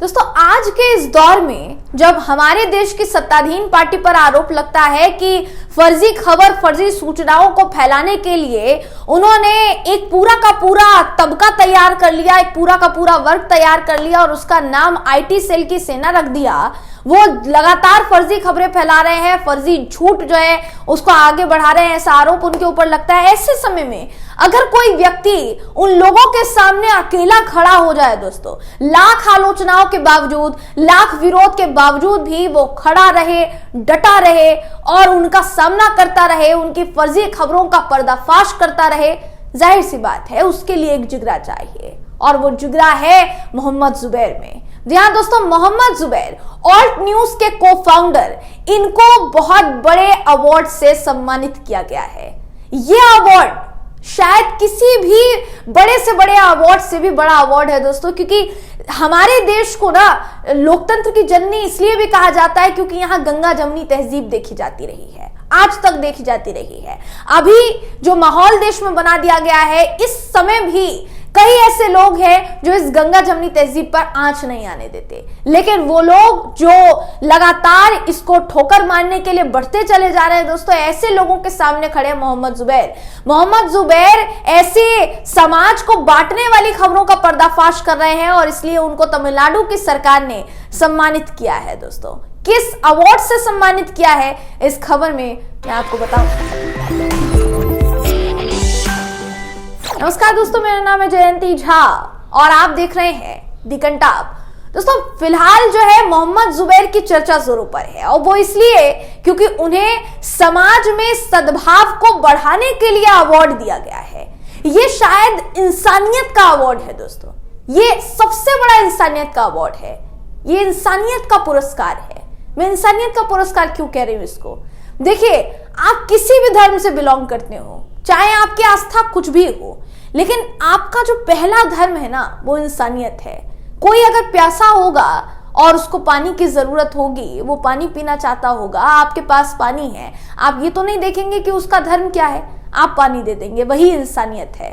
दोस्तों आज के इस दौर में जब हमारे देश की सत्ताधीन पार्टी पर आरोप लगता है कि फर्जी खबर, फर्जी सूचनाओं को फैलाने के लिए उन्होंने एक पूरा का पूरा तबका तैयार कर लिया, एक पूरा का पूरा वर्ग तैयार कर लिया और उसका नाम आईटी सेल की सेना रख दिया, वो लगातार फर्जी खबरें फैला रहे हैं, फर्जी झूठ जो है उसको आगे बढ़ा रहे हैं, ऐसा आरोप उनके ऊपर लगता है। ऐसे समय में अगर कोई व्यक्ति उन लोगों के सामने अकेला खड़ा हो जाए दोस्तों, लाख आलोचनाओं के बावजूद, लाख विरोध के बावजूद भी वो खड़ा रहे, डटा रहे और उनका सामना करता रहे, उनकी फर्जी खबरों का पर्दाफाश करता रहे, जाहिर सी बात है उसके लिए एक जिगरा चाहिए और वो जिगरा है मोहम्मद जुबैर में। जी हाँ दोस्तों, मोहम्मद जुबैर ऑल्ट न्यूज के को-फाउंडर, इनको बहुत बड़े अवार्ड से सम्मानित किया गया है। ये अवार्ड शायद किसी भी बड़े से बड़े अवार्ड से भी बड़ा अवार्ड है दोस्तों, क्योंकि हमारे देश को ना लोकतंत्र की जननी इसलिए भी कहा जाता है क्योंकि यहाँ गंगा जमनी तहजीब देखी जाती रही है, आज तक देखी जाती रही है। अभी जो माहौल देश में बना दिया गया है, इस समय भी कई ऐसे लोग हैं जो इस गंगा जमनी तहजीब पर आंच नहीं आने देते, लेकिन वो लोग जो लगातार इसको ठोकर मारने के लिए बढ़ते चले जा रहे हैं दोस्तों, ऐसे लोगों के सामने खड़े हैं मोहम्मद जुबैर। मोहम्मद जुबैर ऐसे समाज को बांटने वाली खबरों का पर्दाफाश कर रहे हैं और इसलिए उनको तमिलनाडु की सरकार ने सम्मानित किया है दोस्तों। किस अवार्ड से सम्मानित किया है इस खबर में मैं आपको बताऊं। नमस्कार दोस्तों, मेरा नाम है जयंती झा और आप देख रहे हैं दी कंटाप। दोस्तों फिलहाल जो है मोहम्मद जुबैर की चर्चा जोरों पर है और वो इसलिए क्योंकि उन्हें समाज में सद्भाव को बढ़ाने के लिए अवार्ड दिया गया है। ये शायद इंसानियत का अवार्ड है दोस्तों, ये सबसे बड़ा इंसानियत का अवार्ड है, ये इंसानियत का पुरस्कार है। मैं इंसानियत का पुरस्कार क्यों कह रही हूं इसको, देखिए आप किसी भी धर्म से बिलोंग करते हो, चाहे आपकी आस्था कुछ भी हो, लेकिन आपका जो पहला धर्म है ना वो इंसानियत है। कोई अगर प्यासा होगा और उसको पानी की जरूरत होगी, वो पानी पीना चाहता होगा, आपके पास पानी है, आप ये तो नहीं देखेंगे कि उसका धर्म क्या है, आप पानी दे देंगे, वही इंसानियत है,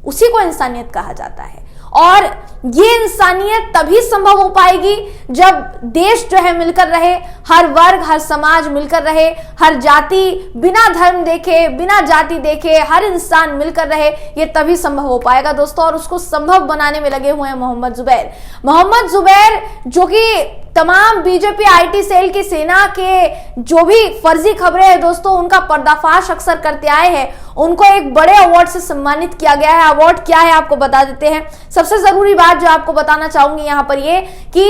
उसी को इंसानियत कहा जाता है। और ये इंसानियत तभी संभव हो पाएगी जब देश जो है मिलकर रहे, हर वर्ग, हर समाज मिलकर रहे, हर जाति बिना धर्म देखे, बिना जाति देखे हर इंसान मिलकर रहे, ये तभी संभव हो पाएगा दोस्तों। और उसको संभव बनाने में लगे हुए हैं मोहम्मद जुबैर। मोहम्मद जुबैर जो कि तमाम बीजेपी आईटी सेल की सेना के जो भी फर्जी खबरें हैं दोस्तों उनका पर्दाफाश अक्सर करते आए हैं, उनको एक बड़े अवार्ड से सम्मानित किया गया है। अवार्ड क्या है आपको बता देते हैं। सबसे जरूरी बात जो आपको बताना चाहूंगी यहां पर ये कि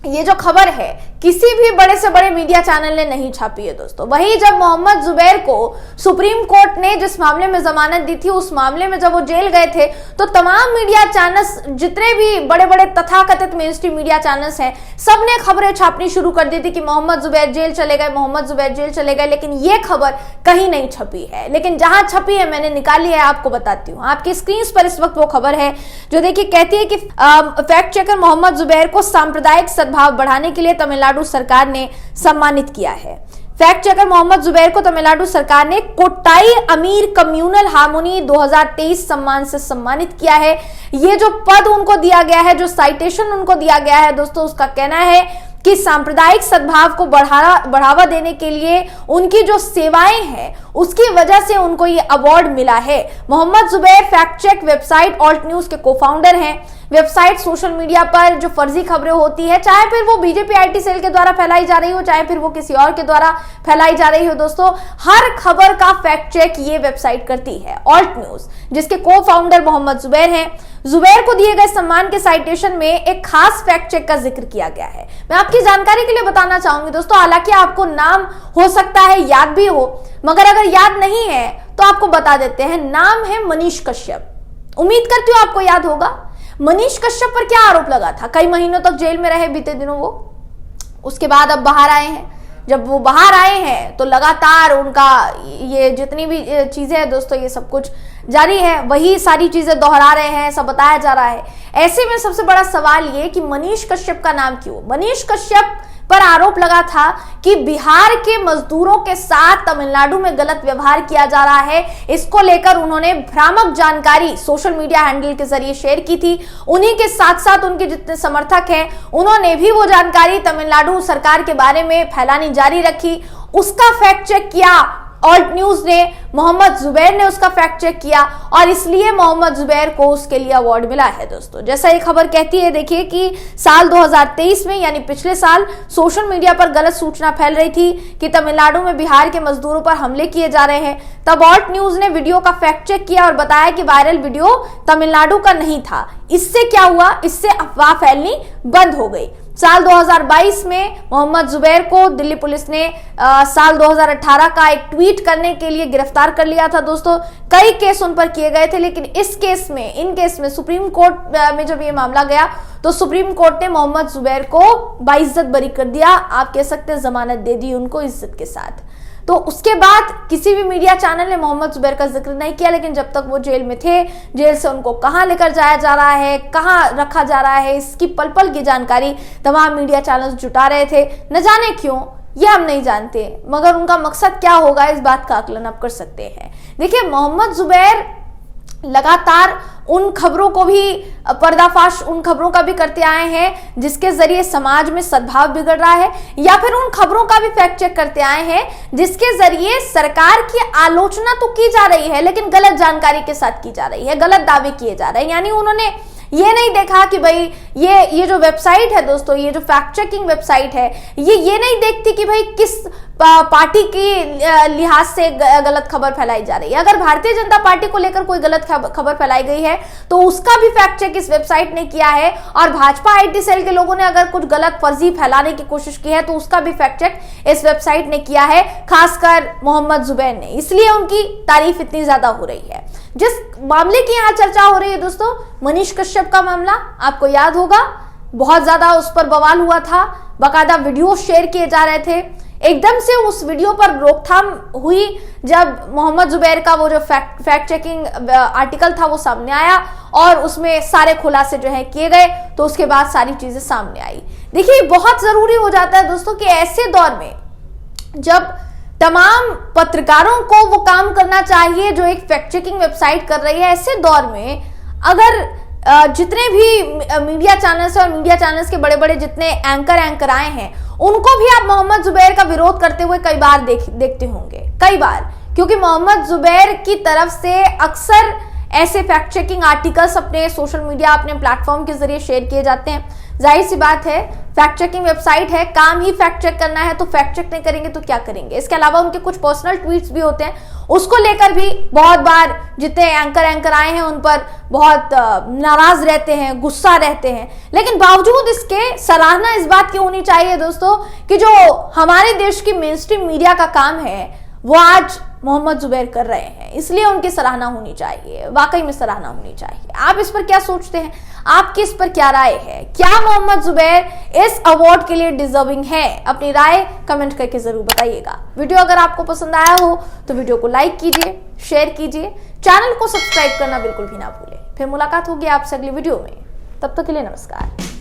ये जो खबर है किसी भी बड़े से बड़े मीडिया चैनल ने नहीं छापी है दोस्तों। वही जब मोहम्मद जुबैर को सुप्रीम कोर्ट ने जिस मामले में जमानत दी थी, उस मामले में जब वो जेल गए थे तो तमाम मीडिया चैनल्स, जितने भी बड़े बड़े तथाकथित मेन स्ट्रीम मीडिया चैनल्स हैं, सबने खबरें छापनी शुरू कर दी थी कि मोहम्मद जुबैर जेल चले गए, मोहम्मद जुबैर जेल चले गए, लेकिन ये खबर कहीं नहीं छपी है। लेकिन जहां छपी है मैंने निकाली है, आपको बताती हूँ। आपकी स्क्रीन पर इस वक्त वो खबर है जो देखिए कहती है कि फैक्ट चेकर मोहम्मद जुबैर को सांप्रदायिक सद्भाव बढ़ाने के लिए तमिलनाडु सरकार ने सम्मानित किया है। फैक्ट चेकर मोहम्मद जुबैर को तमिलनाडु सरकार ने कोट्टाई अमीर कम्युनल हार्मोनी 2023 सम्मान से सम्मानित किया है। ये जो पद उनको दिया गया है, जो साइटेशन उनको दिया गया है दोस्तों, उसका कहना है कि सांप्रदायिक सद्भाव को बढ़ावा देने के लिए उनकी जो सेवाएं हैं उसकी वजह से उनको ये अवार्ड मिला है। Mohammed Zubair fact check website alt news के को-फाउंडर हैं। वेबसाइट सोशल मीडिया पर जो फर्जी खबरें होती है, चाहे फिर वो बीजेपी आईटी सेल के द्वारा फैलाई जा रही हो, चाहे फिर वो किसी और के द्वारा फैलाई जा रही हो दोस्तों, हर खबर का फैक्ट चेक ये वेबसाइट करती है ऑल्ट न्यूज, जिसके को-फाउंडर मोहम्मद जुबैर हैं। जुबैर को दिए गए सम्मान के साइटेशन में एक खास फैक्ट चेक का जिक्र किया गया है। मैं आपकी जानकारी के लिए बताना चाहूंगी दोस्तों, हालांकि आपको नाम हो सकता है याद भी हो, मगर अगर याद नहीं है तो आपको बता देते हैं। नाम है मनीष कश्यप, उम्मीद करती हूँ आपको याद होगा। मनीष कश्यप पर क्या आरोप लगा था, कई महीनों तक जेल में रहे बीते दिनों वो, उसके बाद अब बाहर आए हैं। जब वो बाहर आए हैं तो लगातार उनका ये जितनी भी चीजें हैं दोस्तों, ये सब कुछ जारी है, वही सारी चीजें दोहरा रहे हैं, सब बताया जा रहा है। ऐसे में सबसे बड़ा सवाल ये कि मनीष कश्यप का नाम क्यों, मनीष कश्यप पर आरोप लगा था कि बिहार के मजदूरों के साथ तमिलनाडु में गलत व्यवहार किया जा रहा है। इसको लेकर उन्होंने भ्रामक जानकारी सोशल मीडिया हैंडल के जरिए शेयर की थी। उन्हीं के साथ साथ उनके जितने समर्थक हैं उन्होंने भी वो जानकारी तमिलनाडु सरकार के बारे में फैलानी जारी रखी। उसका फैक्ट चेक किया ऑल्ट न्यूज ने, मोहम्मद जुबैर ने उसका फैक्ट चेक किया और इसलिए मोहम्मद जुबैर को उसके लिए अवार्ड मिला है। दोस्तों, जैसा ये खबर कहती है, देखिए कि साल 2023 में यानी पिछले साल सोशल मीडिया पर गलत सूचना फैल रही थी कि तमिलनाडु में बिहार के मजदूरों पर हमले किए जा रहे हैं। तब ऑल्ट न्यूज ने वीडियो का फैक्ट चेक किया और बताया कि वायरल वीडियो तमिलनाडु का नहीं था। इससे क्या हुआ, इससे अफवाह फैलनी बंद हो गई। साल 2022 में मोहम्मद जुबैर को दिल्ली पुलिस ने साल 2018 का एक ट्वीट करने के लिए गिरफ्तार कर लिया था। दोस्तों, कई केस उन पर किए गए थे, लेकिन इन केस में सुप्रीम कोर्ट में जब ये मामला गया तो सुप्रीम कोर्ट ने मोहम्मद जुबैर को बाइज्जत बरी कर दिया। आप कह सकते हैं जमानत दे दी उनको इज्जत के साथ। तो उसके बाद किसी भी मीडिया चैनल ने मोहम्मद जुबैर का जिक्र नहीं किया, लेकिन जब तक वो जेल में थे, जेल से उनको कहां लेकर जाया जा रहा है, कहां रखा जा रहा है, इसकी पल पल की जानकारी तमाम मीडिया चैनल्स जुटा रहे थे। न जाने क्यों, ये हम नहीं जानते, मगर उनका मकसद क्या होगा इस बात का आकलन आप कर सकते हैं। देखिए, मोहम्मद जुबैर लगातार उन खबरों को भी पर्दाफाश उन खबरों का भी करते आए हैं जिसके जरिए समाज में सद्भाव बिगड़ रहा है, या फिर उन खबरों का भी फैक्ट चेक करते आए हैं जिसके जरिए सरकार की आलोचना तो की जा रही है लेकिन गलत जानकारी के साथ की जा रही है, गलत दावे किए जा रहे हैं। यानी उन्होंने ये नहीं देखा कि भाई ये जो वेबसाइट है दोस्तों, ये जो फैक्ट चेकिंग वेबसाइट है, ये नहीं देखती कि भाई किस पार्टी की लिहाज से गलत खबर फैलाई जा रही है। अगर भारतीय जनता पार्टी को लेकर कोई गलत खबर फैलाई गई है तो उसका भी फैक्ट चेक इस वेबसाइट ने किया है, और भाजपा आईटी सेल के लोगों ने अगर कुछ गलत फर्जी फैलाने की कोशिश की है तो उसका भी फैक्ट चेक इस वेबसाइट ने किया है, खासकर मोहम्मद जुबैर ने। इसलिए उनकी तारीफ इतनी ज्यादा हो रही है। जिस मामले की यहाँ चर्चा हो रही है दोस्तों, मनीष कश्यप का मामला, आपको याद होगा बहुत ज्यादा उस पर बवाल हुआ था, बाकायदा वीडियो शेयर किए जा रहे थे। एकदम से उस वीडियो पर रोकथाम हुई जब मोहम्मद जुबैर का वो जो फैक्ट चेकिंग आर्टिकल था वो सामने आया और उसमें सारे खुलासे जो है किए गए, तो उसके बाद सारी चीजें सामने आई। देखिए, बहुत जरूरी हो जाता है दोस्तों कि ऐसे दौर में जब तमाम पत्रकारों को वो काम करना चाहिए जो एक फैक्ट चेकिंग वेबसाइट कर रही है, ऐसे दौर में अगर जितने भी मीडिया चैनल्स और मीडिया चैनल्स के बड़े बड़े जितने एंकर आए हैं, उनको भी आप मोहम्मद जुबैर का विरोध करते हुए कई बार देखते होंगे, कई बार, क्योंकि मोहम्मद जुबैर की तरफ से अक्सर ऐसे फैक्ट चेकिंग आर्टिकल्स अपने सोशल मीडिया, अपने प्लेटफॉर्म के जरिए शेयर किए जाते हैं। जाहिर सी बात है, फैक्ट चेकिंग वेबसाइट है, काम ही फैक्ट चेक करना है, तो फैक्ट चेक नहीं करेंगे तो क्या करेंगे। इसके अलावा उनके कुछ पर्सनल ट्वीट्स भी होते हैं, उसको लेकर भी बहुत बार जितने एंकर आए हैं उन पर बहुत नाराज रहते हैं, गुस्सा रहते हैं। लेकिन बावजूद इसके सराहना इस बात की होनी चाहिए दोस्तों कि जो हमारे देश की मेन स्ट्रीम मीडिया का काम है वो आज मोहम्मद जुबैर कर रहे हैं, इसलिए उनकी सराहना होनी चाहिए, वाकई में सराहना होनी चाहिए। आप इस पर क्या सोचते हैं, आपकी इस पर क्या राय है? क्या मोहम्मद जुबैर इस अवार्ड के लिए डिजर्विंग है? अपनी राय कमेंट करके जरूर बताइएगा। वीडियो अगर आपको पसंद आया हो तो वीडियो को लाइक कीजिए, शेयर कीजिए, चैनल को सब्सक्राइब करना बिल्कुल भी ना भूलें। फिर मुलाकात होगी आपसे अगली वीडियो में, तब तक के लिए नमस्कार।